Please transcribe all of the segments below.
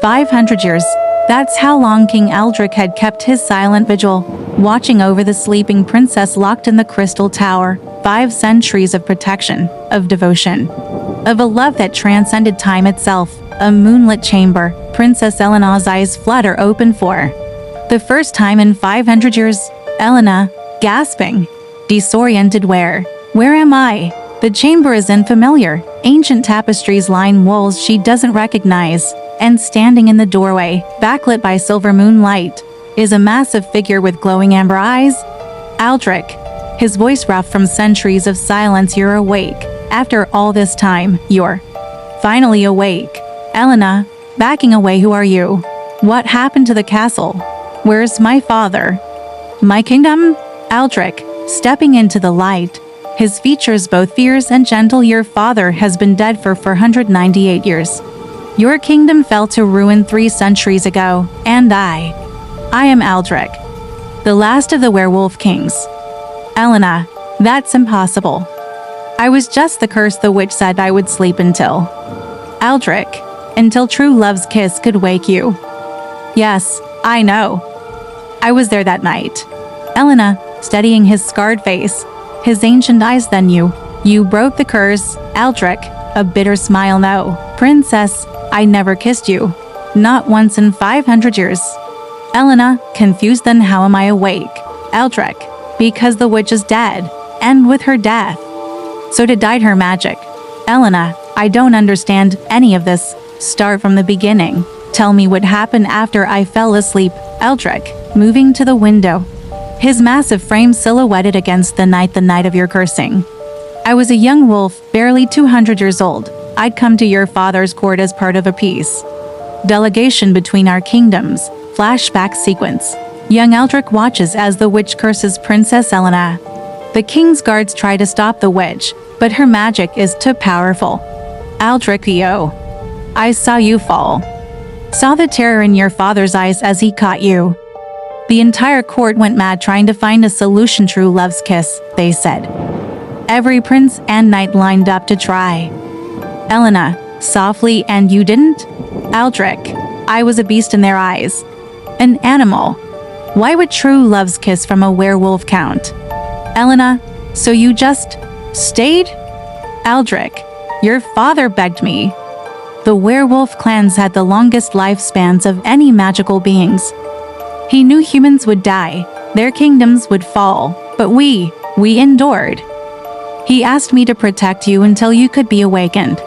500 years. That's how long King Aldric had kept his silent vigil, watching over the sleeping princess locked in the crystal tower. 5 centuries of protection, of devotion, of a love that transcended time itself. A moonlit chamber, Princess Elena's eyes flutter open for the first time in 500 years. Elena, gasping, disoriented. Where am I? The chamber is unfamiliar. Ancient tapestries line walls she doesn't recognize. And standing in the doorway, backlit by silver moonlight, is a massive figure with glowing amber eyes. Aldric, his voice rough from centuries of silence. You're awake. After all this time, you're finally awake. Elena, backing away. Who are you? What happened to the castle? Where's my father? My kingdom? Aldric, stepping into the light, his features both fierce and gentle. Your father has been dead for 498 years. Your kingdom fell to ruin 3 centuries ago, and I am Aldric, the last of the Werewolf Kings. Elena, that's impossible. I was just the curse the witch said I would sleep until. Aldric, until true love's kiss could wake you. Yes, I know. I was there that night. Elena, steadying his scarred face, his ancient eyes. Then you broke the curse. Aldric, a bitter smile. No, princess, I never kissed you. Not once in 500 years. Elena, confused. Then how am I awake? Aldric, because the witch is dead, and with her death, so died her magic. Elena, I don't understand any of this. Start from the beginning. Tell me what happened after I fell asleep. Aldric, moving to the window, his massive frame silhouetted against the night of your cursing. I was a young wolf, barely 200 years old. I'd come to your father's court as part of a peace delegation between our kingdoms. Flashback sequence. Young Aldric watches as the witch curses Princess Elena. The king's guards try to stop the witch, but her magic is too powerful. Aldric, I saw you fall. Saw the terror in your father's eyes as he caught you. The entire court went mad trying to find a solution. True love's kiss, they said. Every prince and knight lined up to try. Elena, softly. And you didn't? Aldric, I was a beast in their eyes. An animal. Why would true love's kiss from a werewolf count? Elena, so you just stayed? Aldric, your father begged me. The werewolf clans had the longest lifespans of any magical beings. He knew humans would die, their kingdoms would fall, but we endured. He asked me to protect you until you could be awakened.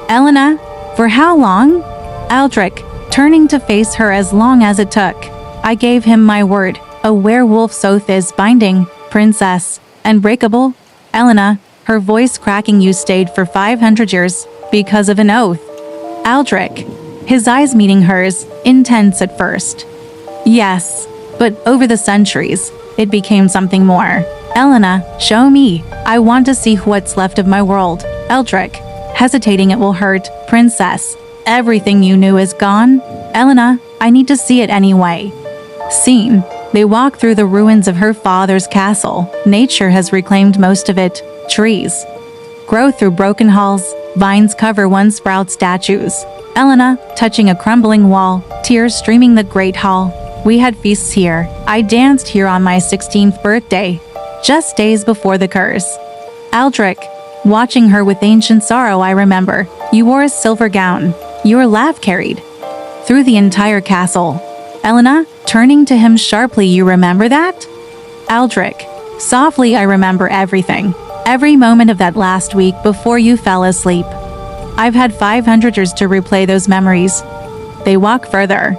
Elena, for how long? Aldric, turning to face her. As long as it took. I gave him my word. A werewolf's oath is binding, princess. Unbreakable. Elena, her voice cracking. You stayed for 500 years because of an oath. Aldric, his eyes meeting hers, intense at first. Yes, but over the centuries, it became something more. Elena, show me. I want to see what's left of my world. Aldric, hesitating. It will hurt. Princess, everything you knew is gone. Elena, I need to see it anyway. Scene. They walk through the ruins of her father's castle. Nature has reclaimed most of it. Trees grow through broken halls. Vines cover once sprout statues. Elena, touching a crumbling wall, tears streaming. The great hall. We had feasts here. I danced here on my 16th birthday, just days before the curse. Aldric, watching her with ancient sorrow. I remember. You wore a silver gown. Your laugh carried through the entire castle. Elena, turning to him sharply. You remember that? Aldric, softly. I remember everything. Every moment of that last week before you fell asleep. I've had 500 years to replay those memories. They walk further.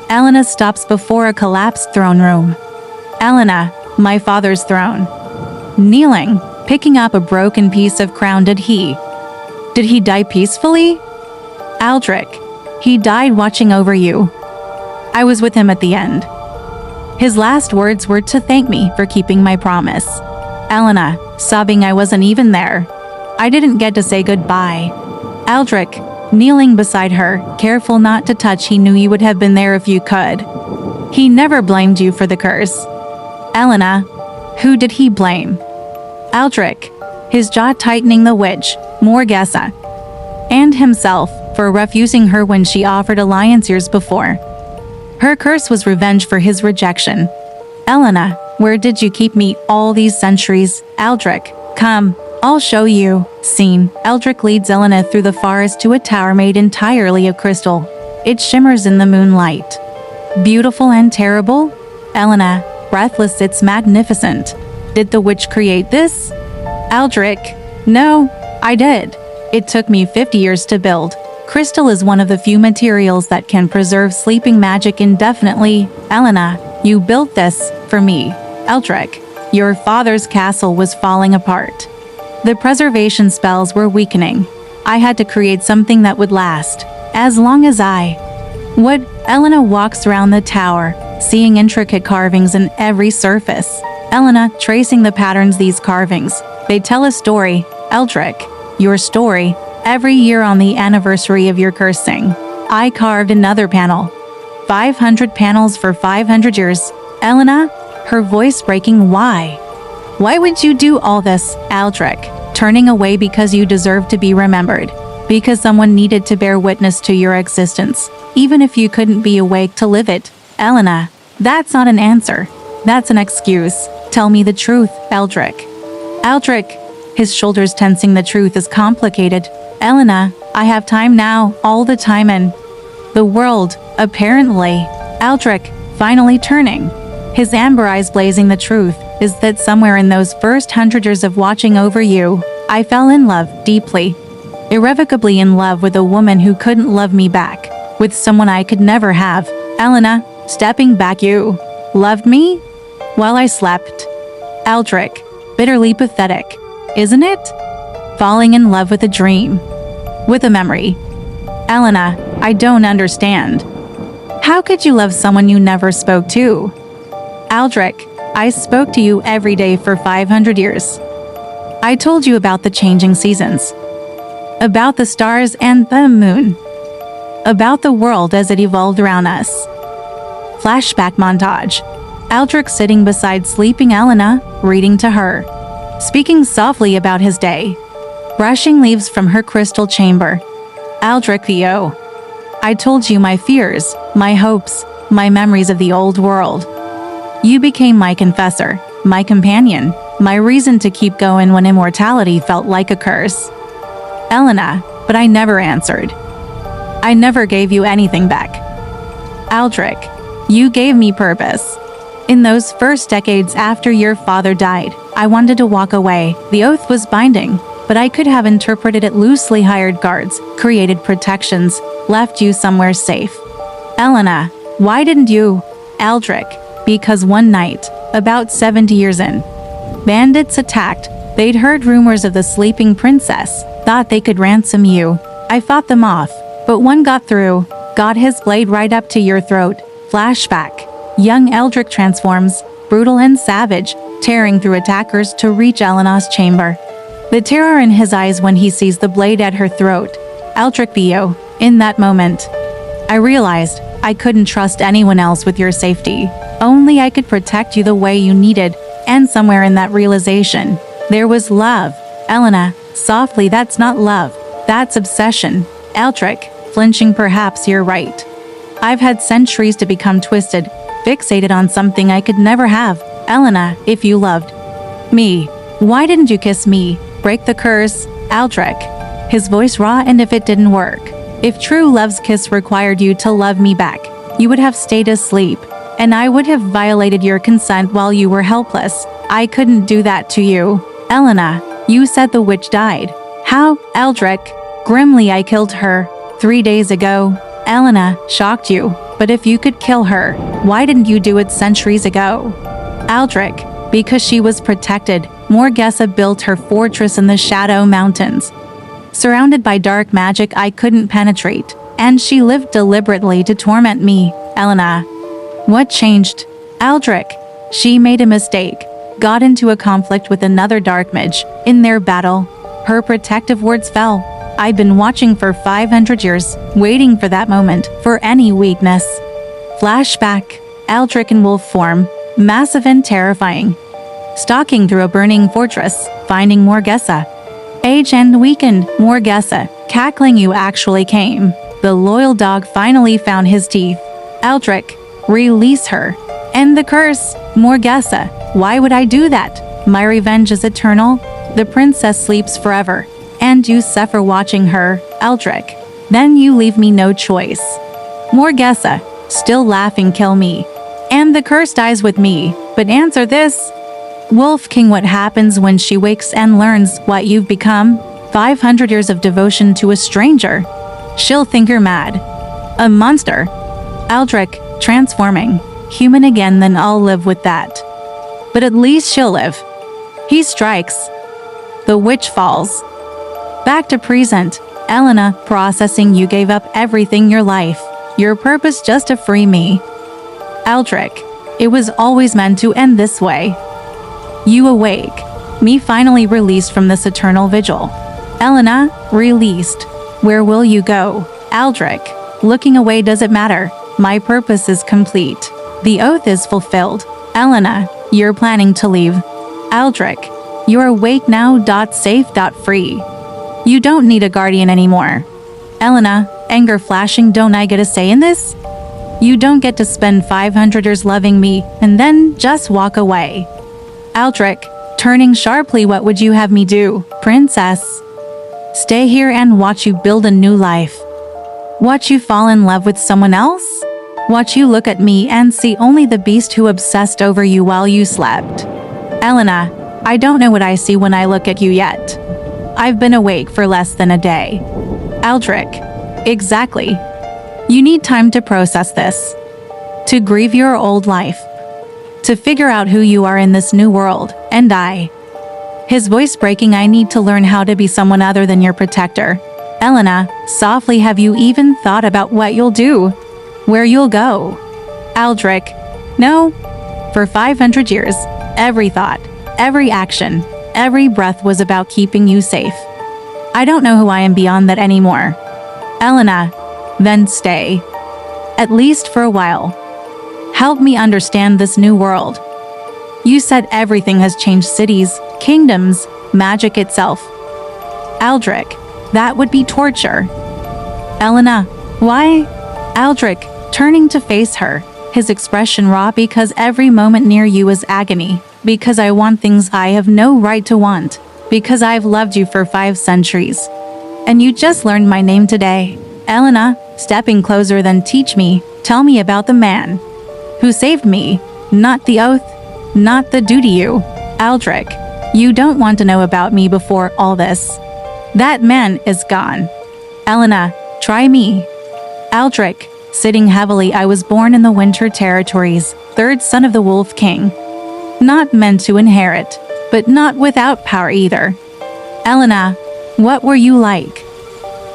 Elena stops before a collapsed throne room. Elena, my father's throne. Kneeling, picking up a broken piece of crown. Did he die peacefully? Aldric, he died watching over you. I was with him at the end. His last words were to thank me for keeping my promise. Elena, sobbing. I wasn't even there. I didn't get to say goodbye. Aldric, kneeling beside her, careful not to touch. He knew you would have been there if you could. He never blamed you for the curse. Elena, who did he blame? Aldric, his jaw tightening. The witch, Morgessa, and himself for refusing her when she offered alliance years before. Her curse was revenge for his rejection. Elena, where did you keep me all these centuries? Aldric, come, I'll show you. Scene. Aldric leads Elena through the forest to a tower made entirely of crystal. It shimmers in the moonlight. Beautiful and terrible? Elena, breathless, it's magnificent. Did the witch create this? Aldric, no, I did. It took me 50 years to build. Crystal is one of the few materials that can preserve sleeping magic indefinitely. Elena, you built this for me. Aldric, your father's castle was falling apart. The preservation spells were weakening. I had to create something that would last as long as I would. Elena walks around the tower, seeing intricate carvings in every surface. Elena, tracing the patterns, these carvings, they tell a story. Aldric, your story. Every year on the anniversary of your cursing, I carved another panel. 500 panels for 500 years. Elena, her voice breaking, why? Why would you do all this? Aldric, turning away because you deserve to be remembered. Because someone needed to bear witness to your existence, even if you couldn't be awake to live it. Elena, that's not an answer. That's an excuse. Tell me the truth, Aldric. Aldric, his shoulders tensing, the truth is complicated. Elena, I have time now, all the time in the world, apparently. Aldric, finally turning, his amber eyes blazing. The truth is that somewhere in those first 100 years of watching over you, I fell in love, deeply, irrevocably in love with a woman who couldn't love me back, with someone I could never have. Elena, stepping back, you loved me while I slept. Aldric, bitterly pathetic, isn't it? Falling in love with a dream, with a memory. Elena, I don't understand. How could you love someone you never spoke to? Aldric, I spoke to you every day for 500 years. I told you about the changing seasons, about the stars and the moon, about the world as it evolved around us. Flashback montage. Aldric sitting beside sleeping Elena, reading to her, speaking softly about his day, brushing leaves from her crystal chamber. Aldric, Theo, I told you my fears, my hopes, my memories of the old world. You became my confessor, my companion, my reason to keep going when immortality felt like a curse. Elena, but I never answered. I never gave you anything back. Aldric, you gave me purpose. In those first decades after your father died, I wanted to walk away. The oath was binding, but I could have interpreted it loosely. Hired guards, created protections, left you somewhere safe. Elena, why didn't you? Aldric, because one night, about 70 years in, bandits attacked. They'd heard rumors of the sleeping princess, thought they could ransom you. I fought them off, but one got through, got his blade right up to your throat. Flashback. Young Aldric transforms, brutal and savage, tearing through attackers to reach Elena's chamber. The terror in his eyes when he sees the blade at her throat. Aldric Theo, in that moment, I realized I couldn't trust anyone else with your safety. Only I could protect you the way you needed, and somewhere in that realization, there was love. Elena, softly, that's not love, that's obsession. Aldric, flinching, perhaps you're right. I've had centuries to become twisted, fixated on something I could never have. Elena, if you loved me, why didn't you kiss me? Break the curse. Aldric, his voice raw, and if it didn't work, if true love's kiss required you to love me back, you would have stayed asleep, and I would have violated your consent while you were helpless. I couldn't do that to you. Elena, you said the witch died. How? Aldric, grimly, I killed her 3 days ago. Elena, shocked you, but if you could kill her, why didn't you do it centuries ago? Aldric, because she was protected. Morgessa built her fortress in the Shadow Mountains, surrounded by dark magic I couldn't penetrate, and she lived deliberately to torment me. Elena, what changed? Aldric, she made a mistake, got into a conflict with another dark mage. In their battle, her protective words fell. I'd been watching for 500 years, waiting for that moment, for any weakness. Flashback. Aldric in wolf form, massive and terrifying, stalking through a burning fortress, finding Morgessa. Aged and weakened, Morgessa Cackling, you actually came. The loyal dog finally found his teeth. Aldric, release her. End the curse. Morgessa, why would I do that? My revenge is eternal. The princess sleeps forever, and you suffer watching her, Aldric. Then you leave me no choice. Morgessa, still laughing, kill me. And the curse dies with me. But answer this. Wolf King, what happens when she wakes and learns what you've become? 500 years of devotion to a stranger. She'll think you're mad. A monster. Aldric, transforming. Human again, then I'll live with that. But at least she'll live. He strikes. The witch falls. Back to present. Elena, processing, you gave up everything, your life, your purpose just to free me. Aldric, it was always meant to end this way. You awake. Me finally released from this eternal vigil. Elena, released. Where will you go? Aldric, looking away, does it matter? My purpose is complete. The oath is fulfilled. Elena, you're planning to leave. Aldric, you're awake now. Safe. Free. You don't need a guardian anymore. Elena, anger flashing, don't I get a say in this? You don't get to spend 500 years loving me and then just walk away. Aldric, turning sharply, what would you have me do, princess? Stay here and watch you build a new life. Watch you fall in love with someone else? Watch you look at me and see only the beast who obsessed over you while you slept. Elena, I don't know what I see when I look at you yet. I've been awake for less than a day. Aldric, exactly. You need time to process this. To grieve your old life. To figure out who you are in this new world, and His voice breaking, I need to learn how to be someone other than your protector. Elena, softly, have you even thought about what you'll do? Where you'll go? Aldric, no. For 500 years, every thought, every action, every breath was about keeping you safe. I don't know who I am beyond that anymore. Elena, then stay. At least for a while. Help me understand this new world. You said everything has changed, cities, kingdoms, magic itself. Aldric, that would be torture. Elena, why? Aldric, turning to face her, his expression raw, because every moment near you is agony, because I want things I have no right to want, because I've loved you for 5 centuries. And you just learned my name today. Elena, stepping closer, then tell me about the man who saved me, not the oath, not the due to you. Aldric, you don't want to know about me before all this. That man is gone. Elena, try me. Aldric, sitting heavily, I was born in the Winter Territories, 3rd son of the Wolf King. Not meant to inherit, but not without power either. Elena, what were you like?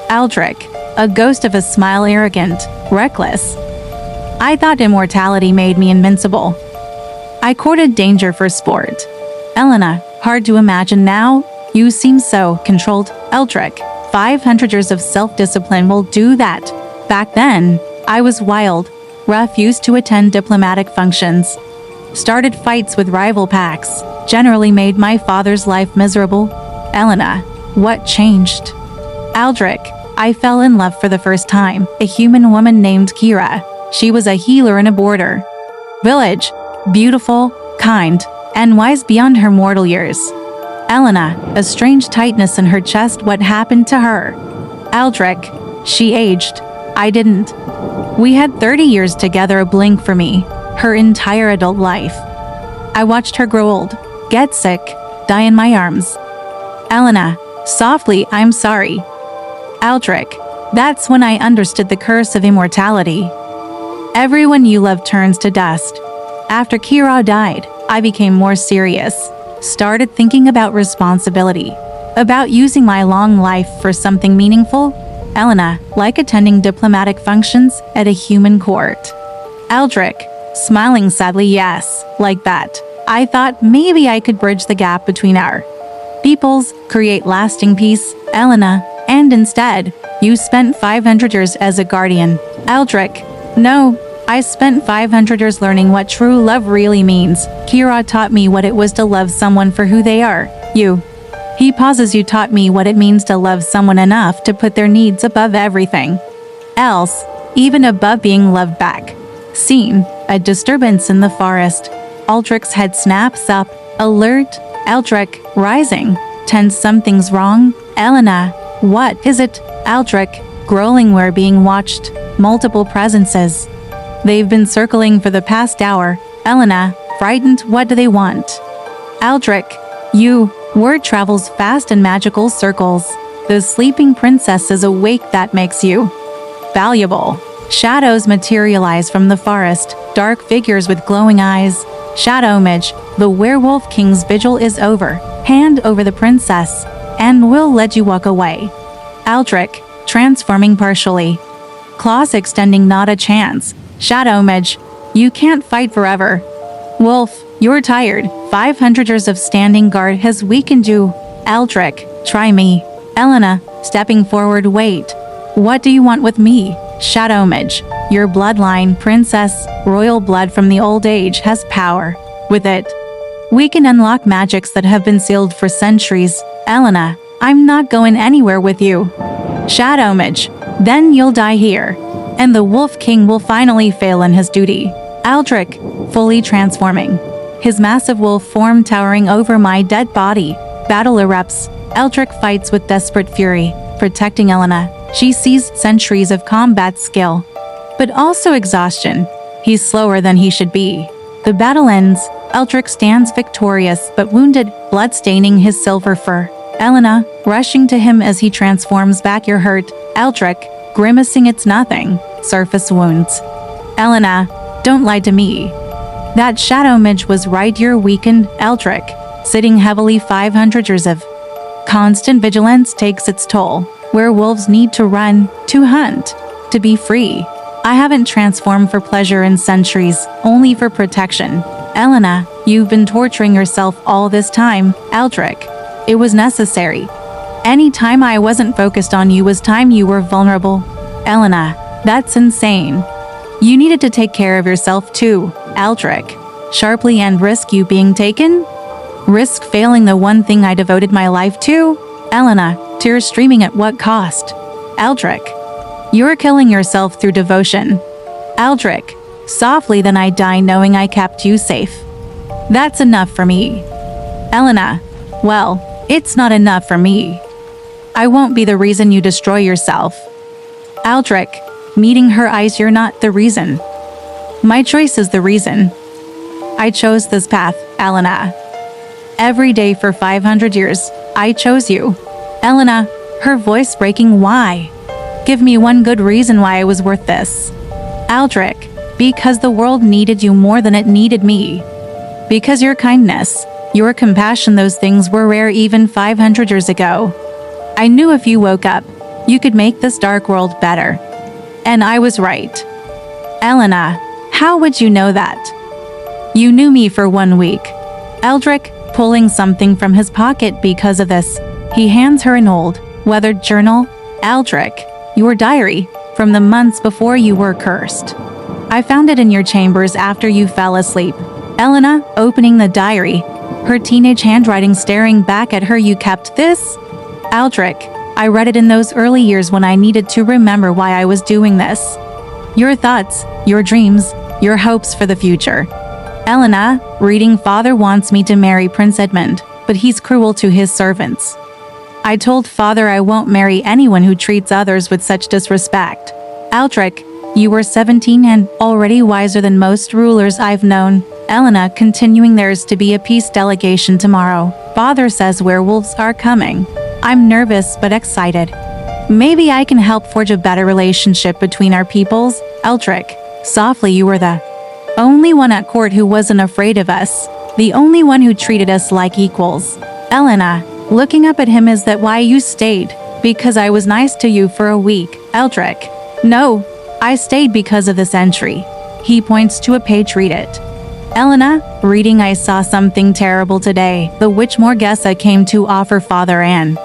Aldric, a ghost of a smile, arrogant, reckless. I thought immortality made me invincible. I courted danger for sport. Elena, hard to imagine now. You seem so controlled. Aldric, 500 years of self-discipline will do that. Back then, I was wild, refused to attend diplomatic functions, started fights with rival packs, generally made my father's life miserable. Elena, what changed? Aldric, I fell in love for the first time, a human woman named Kira. She was a healer in a border village, beautiful, kind, and wise beyond her mortal years. Elena, a strange tightness in her chest, what happened to her? Aldric, she aged. I didn't. We had 30 years together, a blink for me, her entire adult life. I watched her grow old, get sick, die in my arms. Elena, softly, I'm sorry. Aldric, that's when I understood the curse of immortality. Everyone you love turns to dust. After Kira died, I became more serious. Started thinking about responsibility, about using my long life for something meaningful. Elena, like attending diplomatic functions at a human court. Aldric, smiling sadly, yes, like that. I thought maybe I could bridge the gap between our peoples, create lasting peace. Elena, and instead, you spent 500 years as a guardian. Aldric, no, I spent 500 years learning what true love really means. Kira taught me what it was to love someone for who they are. You. He pauses. You taught me what it means to love someone enough to put their needs above everything else, even above being loved back. Scene: a disturbance in the forest. Aldric's head snaps up, alert. Aldric, rising. Tense. Something's wrong. Elena, what is it? Aldric, growling. We're being watched. Multiple presences. They've been circling for the past hour. Elena, frightened. What do they want? Aldric, you. Word travels fast in magical circles. The sleeping princess is awake. That makes you valuable. Shadows materialize from the forest, dark figures with glowing eyes. Shadow image. The Werewolf King's vigil is over. Hand over the princess, and we'll let you walk away. Aldric, transforming partially. Claws extending. Not a chance. Shadow image. You can't fight forever. Wolf, you're tired. 500 years of standing guard has weakened you. Aldric, try me. Elena, stepping forward. Wait. What do you want with me? Shadow image. Your bloodline, princess, royal blood from the old age, has power. With it, we can unlock magics that have been sealed for centuries. Elena, I'm not going anywhere with you. Shadow image. Then you'll die here, and the Wolf King will finally fail in his duty. Aldric, fully transforming. His massive wolf form towering over my dead body. Battle erupts. Aldric fights with desperate fury, protecting Elena. She sees centuries of combat skill, but also exhaustion. He's slower than he should be. The battle ends. Aldric stands victorious but wounded, blood staining his silver fur. Elena, rushing to him as he transforms back. You're hurt. Aldric, grimacing. It's nothing. Surface wounds. Elena, don't lie to me. That shadow image was right. You're weakened. Aldric, sitting heavily. 500 years of constant vigilance takes its toll. Werewolves need to run, to hunt, to be free. I haven't transformed for pleasure in centuries, only for protection. Elena, you've been torturing yourself all this time. Aldric, it was necessary. Any time I wasn't focused on you was time you were vulnerable. Elena, that's insane. You needed to take care of yourself too. Aldric, sharply. And risk you being taken? Risk failing the one thing I devoted my life to? Elena, tears streaming. At what cost? Aldric, you're killing yourself through devotion. Aldric, softly. Then I die knowing I kept you safe. That's enough for me. Elena, well, it's not enough for me. I won't be the reason you destroy yourself. Aldric, meeting her eyes. You're not the reason. My choice is the reason. I chose this path, Elena. Every day for 500 years, I chose you. Elena, her voice breaking. Why? Give me one good reason why I was worth this. Aldric, because the world needed you more than it needed me. Because your kindness, your compassion, those things were rare even 500 years ago. I knew if you woke up, you could make this dark world better. And I was right. Elena, how would you know that? You knew me for 1 week. Aldric, pulling something from his pocket. Because of this, he hands her an old, weathered journal. Aldric, your diary, from the months before you were cursed. I found it in your chambers after you fell asleep. Elena, opening the diary, her teenage handwriting staring back at her. You kept this? Aldric, I read it in those early years when I needed to remember why I was doing this. Your thoughts, your dreams, your hopes for the future. Elena, reading. Father wants me to marry Prince Edmund, but he's cruel to his servants. I told Father I won't marry anyone who treats others with such disrespect. Aldric, you were 17 and already wiser than most rulers I've known. Elena, continuing. There's to be a peace delegation tomorrow. Father says werewolves are coming. I'm nervous but excited. Maybe I can help forge a better relationship between our peoples. Aldric, softly. You were the only one at court who wasn't afraid of us. The only one who treated us like equals. Elena, looking up at him. Is that why you stayed? Because I was nice to you for a week. Aldric, no, I stayed because of this entry. He points to a page. Read it. Elena, reading. I saw something terrible today. The witch Morgessa came to offer Father an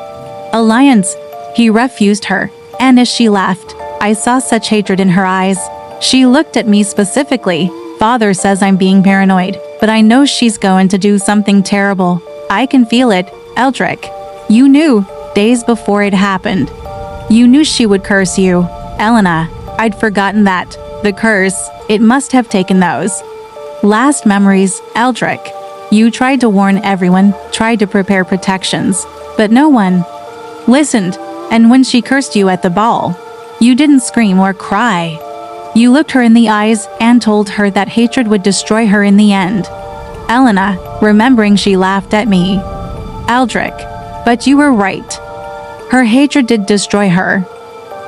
alliance. He refused her, and as she left, I saw such hatred in her eyes. She looked at me specifically. Father says I'm being paranoid, but I know she's going to do something terrible. I can feel it. Aldric, You knew, days before it happened. You knew she would curse you. Elena, I'd forgotten that. The curse, it must have taken those last memories, Aldric. You tried to warn everyone, tried to prepare protections, but no one listened. And when she cursed you at the ball, you didn't scream or cry. You looked her in the eyes and told her that hatred would destroy her in the end. Elena, remembering she laughed at me. Aldric, but you were right. Her hatred did destroy her.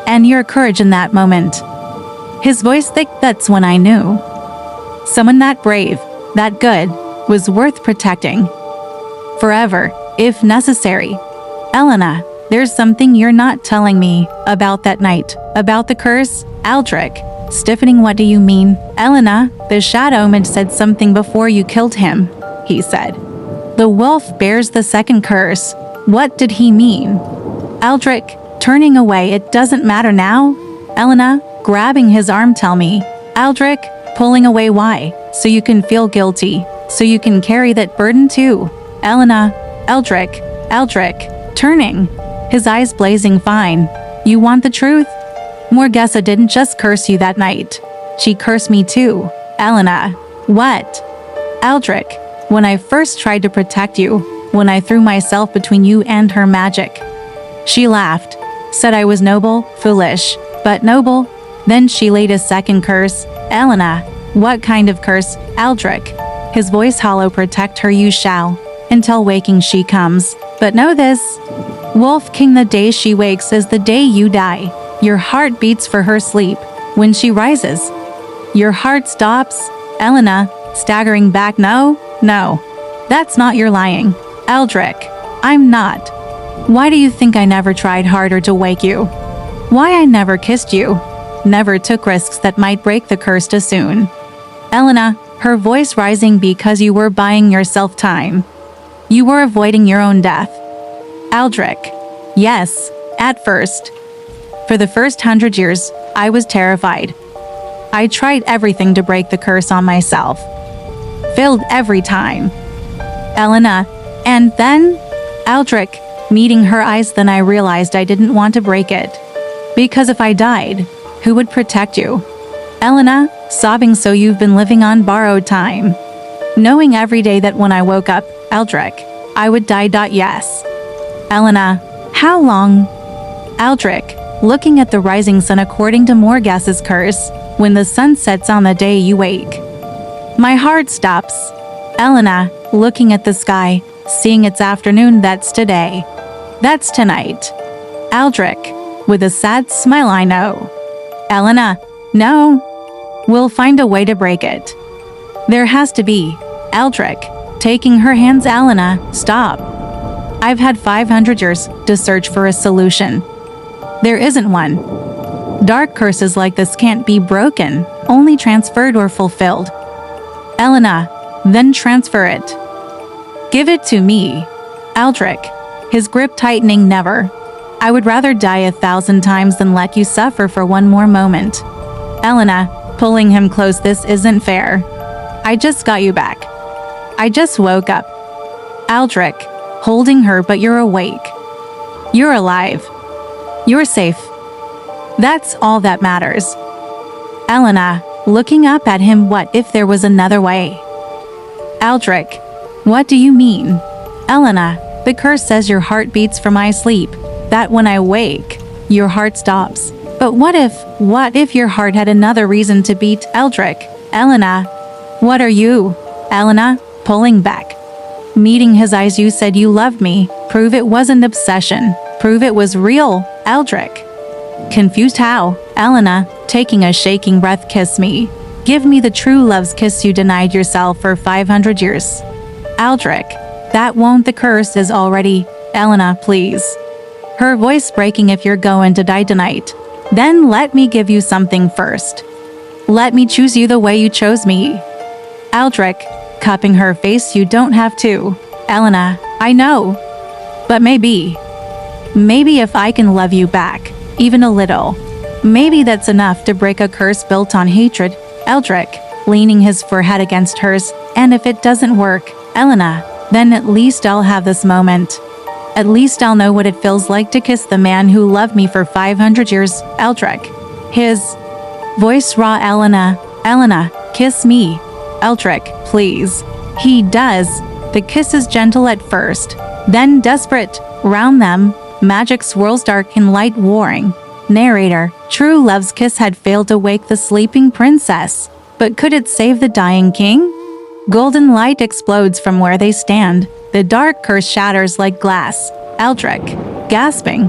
And your courage in that moment. His voice thick, that's when I knew. Someone that brave, that good, was worth protecting. Forever, if necessary. Elena, there's something you're not telling me about that night, about the curse, Aldric. Stiffening, what do you mean? Elena, the shadow man said something before you killed him, he said. The wolf bears the second curse. What did he mean? Aldric, turning away, it doesn't matter now? Elena, grabbing his arm, tell me. Aldric, pulling away, why? So you can feel guilty, so you can carry that burden too. Elena, Aldric, turning, his eyes blazing, fine. You want the truth? Morgessa didn't just curse you that night. She cursed me too. Elena, what? Aldric, when I first tried to protect you, when I threw myself between you and her magic. She laughed, said I was noble, foolish, but noble. Then she laid a second curse. Elena, what kind of curse? Aldric, his voice hollow, protect her you shall, until waking she comes. But know this, Wolf King, the day she wakes is the day you die. Your heart beats for her sleep. When she rises, your heart stops. Elena, staggering back, no, that's not, you're lying. Aldric, I'm not. Why do you think I never tried harder to wake you? Why I never kissed you? Never took risks that might break the curse too soon. Elena, her voice rising, because you were buying yourself time. You were avoiding your own death. Aldric, yes, at first. For the first 100 years, I was terrified. I tried everything to break the curse on myself. Failed every time. Elena, and then? Aldric, meeting her eyes, then I realized I didn't want to break it. Because if I died, who would protect you? Elena, sobbing, so you've been living on borrowed time. Knowing every day that when I woke up, Aldric, I would die. Yes. Elena, how long? Aldric, looking at the rising sun, according to Morgas's curse, when the sun sets on the day you wake. My heart stops. Elena, looking at the sky, seeing it's afternoon, that's today. That's tonight. Aldric, with a sad smile, I know. Elena, no. We'll find a way to break it. There has to be. Aldric, taking her hands, Elena, stop. I've had 500 years to search for a solution. There isn't one. Dark curses like this can't be broken, only transferred or fulfilled. Elena, then transfer it. Give it to me. Aldric, his grip tightening, never. I would rather die 1,000 times than let you suffer for one more moment. Elena, pulling him close, this isn't fair. I just got you back. I just woke up. Aldric, holding her, but you're awake. You're alive. You're safe. That's all that matters. Elena, looking up at him, what if there was another way? Aldric, what do you mean? Elena, the curse says your heart beats for my sleep, that when I wake, your heart stops. But what if your heart had another reason to beat? Aldric, Elena, what are you? Elena, pulling back. Meeting his eyes, you said you loved me. Prove it wasn't obsession. Prove it was real. Aldric, confused, how? Elena, taking a shaking breath, kiss me. Give me the true love's kiss you denied yourself for 500 years. Aldric, that won't, the curse is already. Elena, please. Her voice breaking, if you're going to die tonight, then let me give you something first. Let me choose you the way you chose me. Aldric, cupping her face, you don't have to. Elena, I know. But maybe if I can love you back, even a little, maybe that's enough to break a curse built on hatred. Aldric, leaning his forehead against hers, and if it doesn't work, Elena, then at least I'll have this moment. At least I'll know what it feels like to kiss the man who loved me for 500 years, Aldric. His voice raw. Elena, kiss me. Aldric, please. He does. The kiss is gentle at first, then desperate. Round them, magic swirls, dark and light warring. Narrator, true love's kiss had failed to wake the sleeping princess. But could it save the dying king? Golden light explodes from where they stand. The dark curse shatters like glass. Aldric, gasping.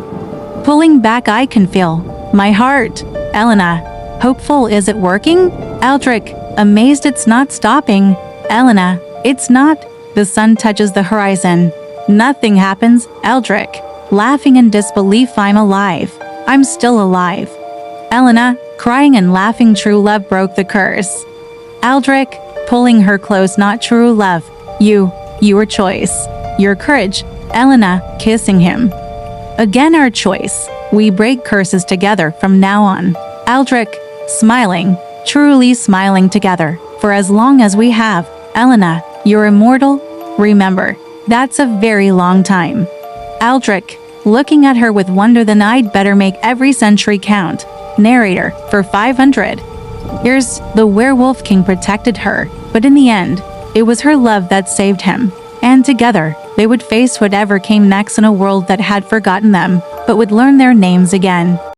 Pulling back, I can feel my heart. Elena, hopeful, is it working? Aldric, amazed, it's not stopping. Elena, it's not. The sun touches the horizon. Nothing happens. Aldric, laughing in disbelief, I'm alive. I'm still alive. Elena, crying and laughing, true love broke the curse. Aldric, pulling her close, not true love. Your choice. Your courage. Elena, kissing him. Again, our choice. We break curses together from now on. Aldric, smiling, truly smiling together. For as long as we have. Elena, you're immortal. Remember, that's a very long time. Aldric, looking at her with wonder, then I'd better make every century count. Narrator, for 500 years, the Werewolf King protected her, but in the end, it was her love that saved him. And together, they would face whatever came next in a world that had forgotten them, but would learn their names again.